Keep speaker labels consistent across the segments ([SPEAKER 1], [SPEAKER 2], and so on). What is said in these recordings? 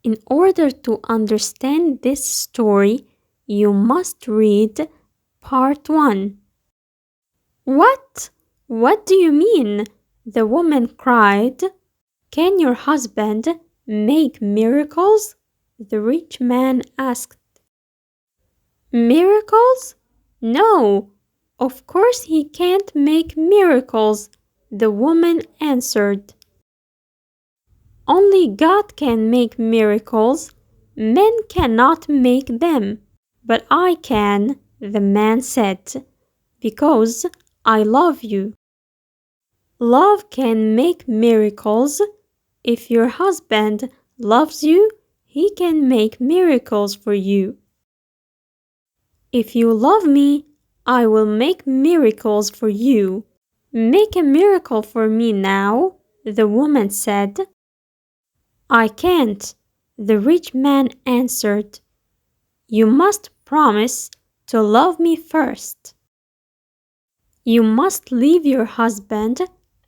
[SPEAKER 1] In order to understand this story, you must read part 1. What? What do you mean? The woman cried. Can your husband make miracles? The rich man asked. Miracles? No, of course he can't make miracles, the woman answered. Only God can make miracles. Men cannot make them. But I can, the man said, because I love you. Love can make miracles. If your husband loves you, he can make miracles for you. If you love me, I will make miracles for you. Make a miracle for me now, the woman said. I can't, the rich man answered. You must promise to love me first. You must leave your husband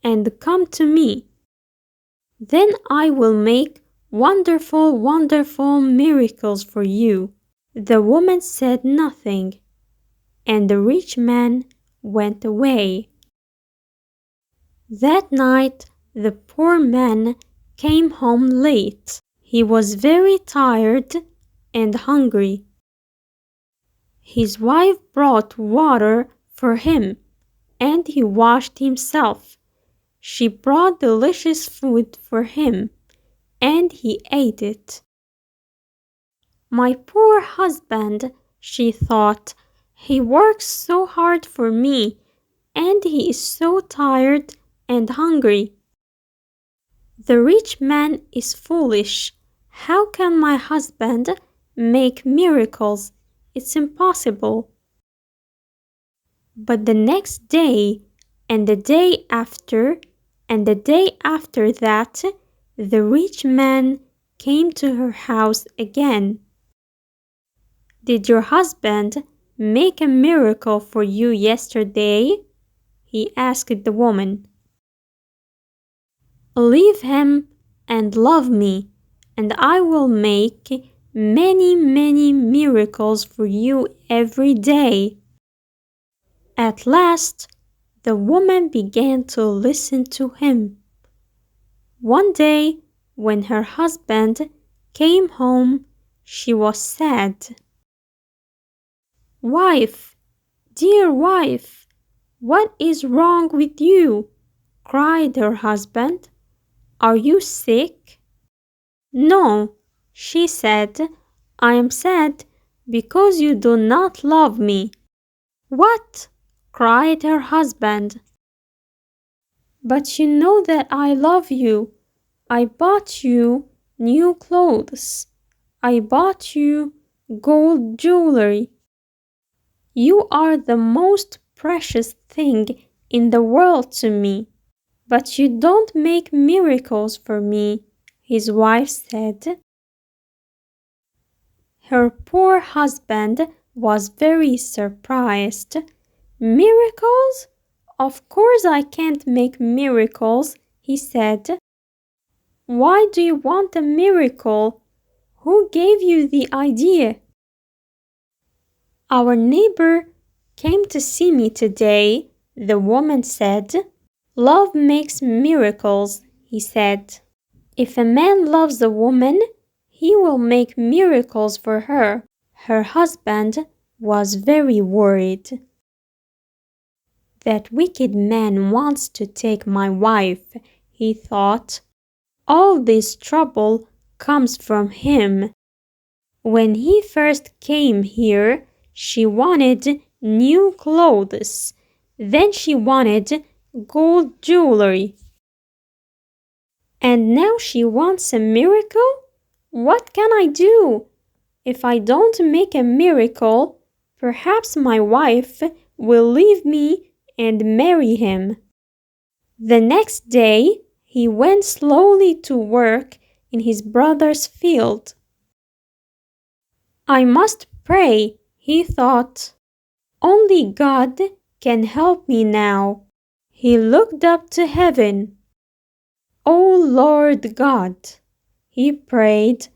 [SPEAKER 1] and come to me. Then I will make wonderful, wonderful miracles for you. The woman said nothing, and the rich man went away. That night, the poor man came home late. He was very tired and hungry. His wife brought water for him, and he washed himself. She brought delicious food for him, and he ate it. My poor husband, she thought, he works so hard for me, and he is so tired and hungry. The rich man is foolish. How can my husband make miracles? It's impossible. But the next day, and the day after, and the day after that, the rich man came to her house again. Did your husband make a miracle for you yesterday? He asked the woman. Leave him and love me, and I will make many, many miracles for you every day. At last, the woman began to listen to him. One day, when her husband came home, she was sad. Wife, dear wife, what is wrong with you? Cried her husband. Are you sick? No, she said, I am sad because you do not love me. What? Cried her husband. But you know that I love you. I bought you new clothes. I bought you gold jewelry. You are the most precious thing in the world to me. But you don't make miracles for me, his wife said. Her poor husband was very surprised. Miracles? Of course I can't make miracles, he said. Why do you want a miracle? Who gave you the idea? Our neighbor came to see me today, the woman said. Love makes miracles, he said. If a man loves a woman, he will make miracles for her. Her husband was very worried. That wicked man wants to take my wife, he thought. All this trouble comes from him. When he first came here, she wanted new clothes. Then she wanted gold jewelry. And now she wants a miracle? What can I do? If I don't make a miracle, perhaps my wife will leave me and marry him. The next day, he went slowly to work in his brother's field. I must pray, he thought. Only God can help me now. He looked up to heaven. O Lord God, he prayed,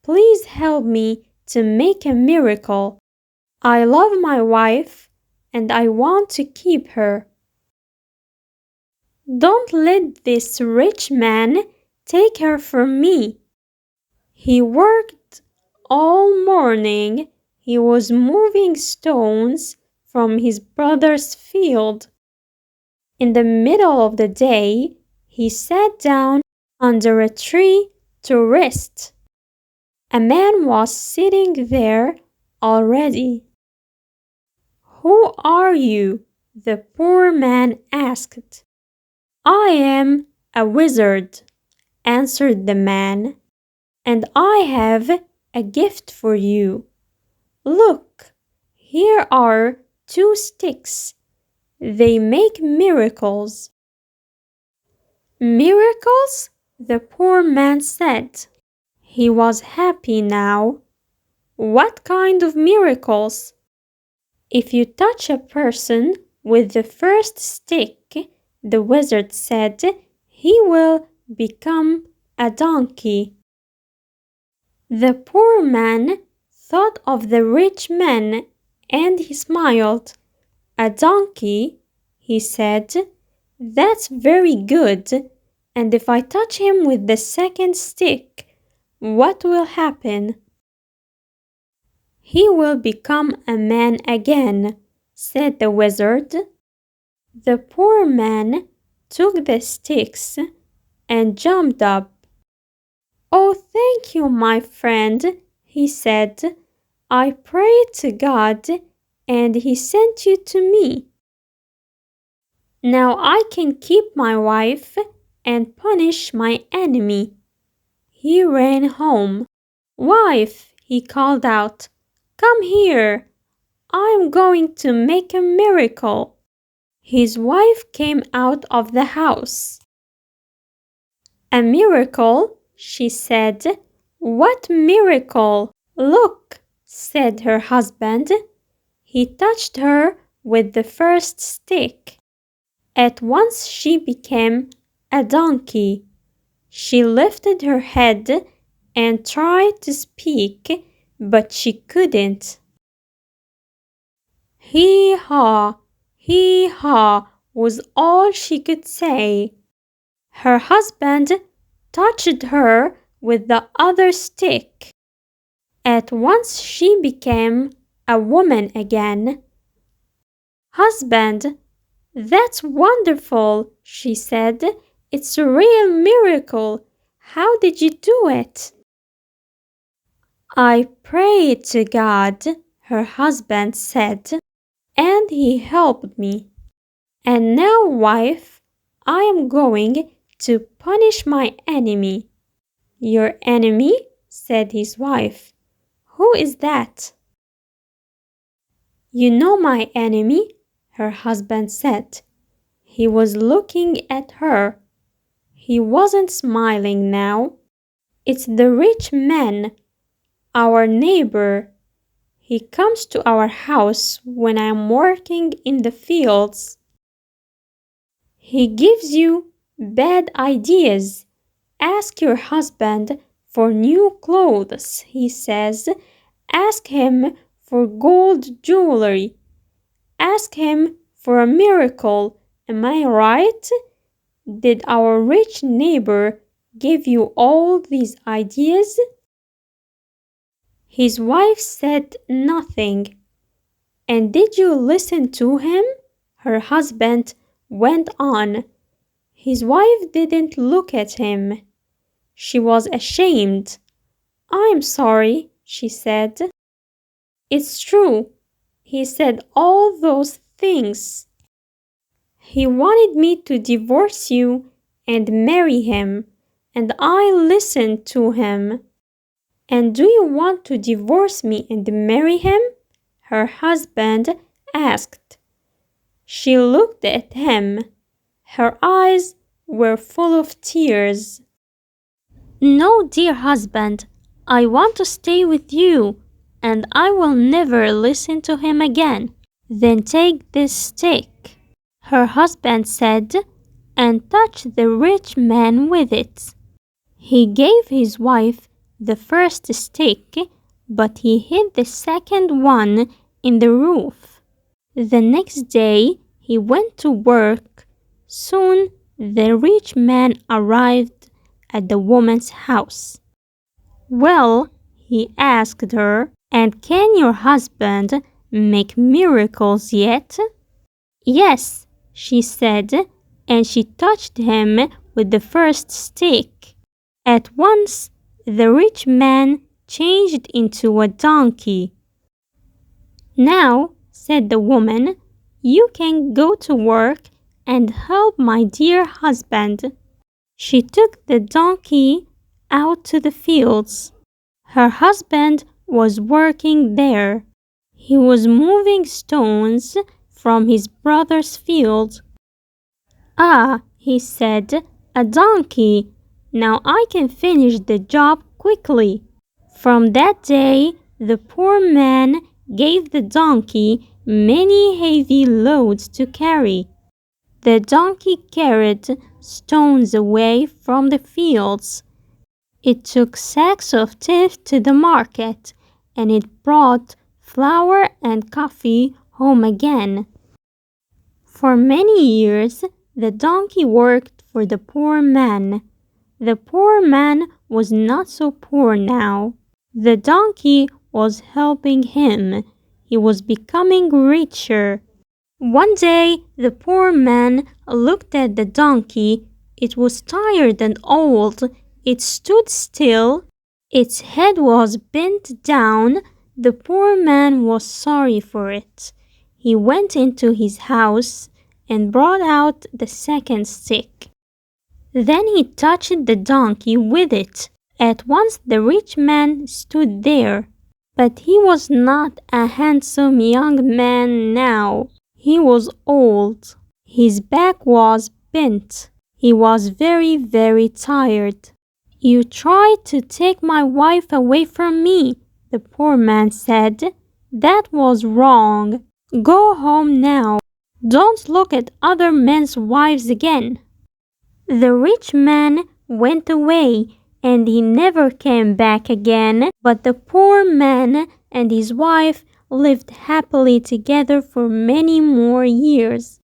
[SPEAKER 1] Please help me to make a miracle. I love my wife and I want to keep her. Don't let this rich man take her from me. He worked all morning. He was moving stones from his brother's field. In the middle of the day, he sat down under a tree to rest. A man was sitting there already. Who are you? The poor man asked. I am a wizard, answered the man, and I have a gift for you. Look, here are 2 sticks. They make miracles. Miracles? The poor man said. He was happy now. What kind of miracles? If you touch a person with the first stick, the wizard said, he will become a donkey. The poor man thought of the rich man and he smiled. A donkey, he said, that's very good. And if I touch him with the second stick, what will happen? He will become a man again, said the wizard. The poor man took the sticks and jumped up. Oh, thank you, my friend, he said. I prayed to God and he sent you to me. Now I can keep my wife and punish my enemy. He ran home. Wife, he called out, come here. I'm going to make a miracle. His wife came out of the house. A miracle, she said. What miracle? Look, said her husband. He touched her with the first stick. At once she became a donkey. She lifted her head and tried to speak, but she couldn't. Hee-haw, hee-haw was all she could say. Her husband touched her with the other stick. At once she became a woman again. Husband, that's wonderful, she said. It's a real miracle. How did you do it? I prayed to God, her husband said, and he helped me. And now, wife, I am going to punish my enemy. Your enemy? Said his wife. Who is that? You know my enemy, her husband said. He was looking at her. He wasn't smiling now. It's the rich man, our neighbor. He comes to our house when I'm working in the fields. He gives you bad ideas. Ask your husband for new clothes, he says. Ask him for gold jewelry. Ask him for a miracle. Am I right? Did our rich neighbor give you all these ideas? His wife said nothing. And did you listen to him? Her husband went on. His wife didn't look at him. She was ashamed. I'm sorry, she said. It's true. He said all those things. He wanted me to divorce you and marry him, and I listened to him. And do you want to divorce me and marry him? Her husband asked. She looked at him. Her eyes were full of tears. No, dear husband, I want to stay with you, and I will never listen to him again. Then take this stick, her husband said, and touch the rich man with it. He gave his wife the first stick, but he hit the second one in the roof. The next day, he went to work. Soon, the rich man arrived at the woman's house. "Well," he asked her, "and can your husband make miracles yet?" "Yes," she said, and she touched him with the first stick. At once, the rich man changed into a donkey. "Now," said the woman, "you can go to work and help my dear husband." She took the donkey out to the fields. Her husband was working there. He was moving stones from his brother's field. "Ah," he said, "a donkey. Now I can finish the job quickly." From that day, the poor man gave the donkey many heavy loads to carry. The donkey carried stones away from the fields. It took sacks of tilth to the market, and it brought flour and coffee home again. For many years, the donkey worked for the poor man. The poor man was not so poor now. The donkey was helping him. He was becoming richer. One day, the poor man looked at the donkey. It was tired and old. It stood still. Its head was bent down. The poor man was sorry for it. He went into his house and brought out the second stick. Then he touched the donkey with it. At once the rich man stood there. But he was not a handsome young man now. He was old. His back was bent. He was very, very tired. "You tried to take my wife away from me," the poor man said. "That was wrong. Go home now. Don't look at other men's wives again." The rich man went away, and he never came back again, but the poor man and his wife lived happily together for many more years.